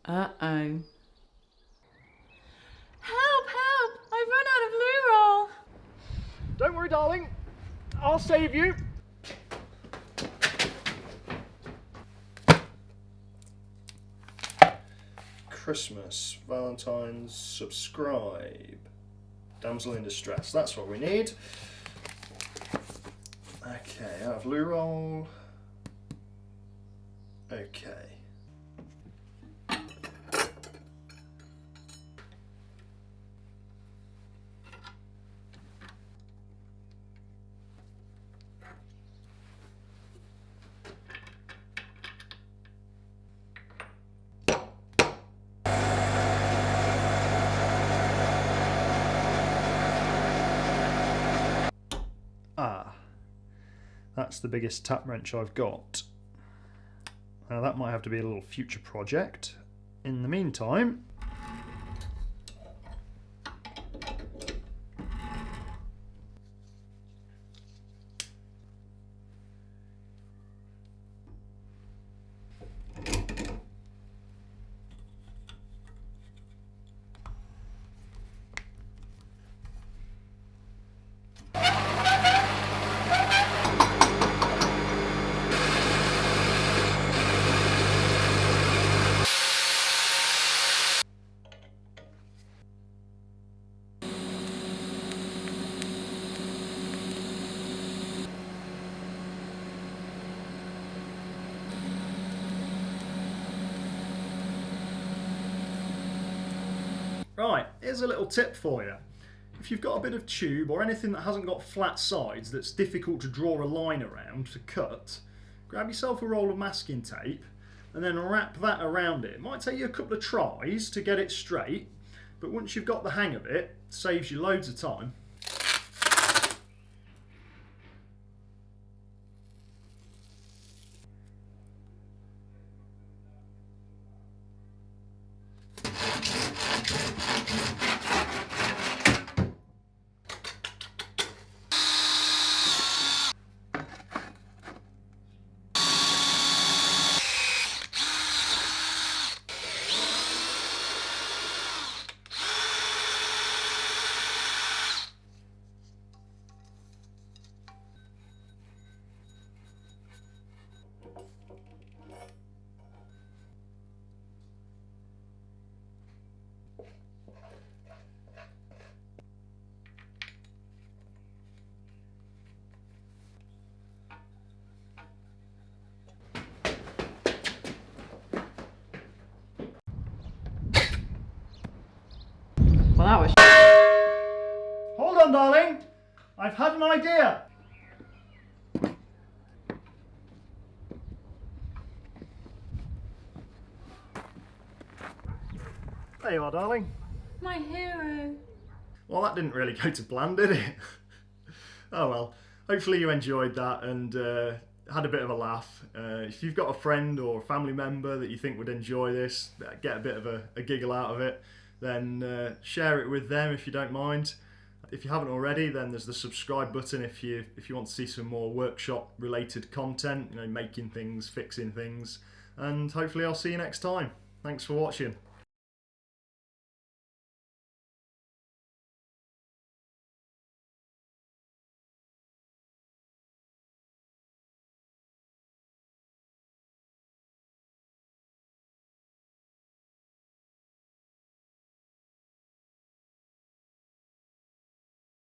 Uh-oh. Help, help! I've run out of loo roll! Don't worry, darling. I'll save you. Christmas, Valentine's, subscribe. Damsel in distress, that's what we need. Okay, out of loo roll. Okay. Ah, that's the biggest tap wrench I've got. Now that might have to be a little future project. In the meantime, right, here's a little tip for you. If you've got a bit of tube or anything that hasn't got flat sides that's difficult to draw a line around to cut, grab yourself a roll of masking tape and then wrap that around it. It might take you a couple of tries to get it straight, but once you've got the hang of it, it saves you loads of time. Well, that was Hold on, darling. I've had an idea. There you are, darling. my hero. Well, that didn't really go to plan, did it? Oh well. Hopefully you enjoyed that and had a bit of a laugh. If you've got a friend or a family member that you think would enjoy this, get a bit of a giggle out of it, then share it with them if you don't mind. If you haven't already, then there's the subscribe button if you want to see some more workshop related content, you know, making things, fixing things, and hopefully I'll see you next time. Thanks for watching.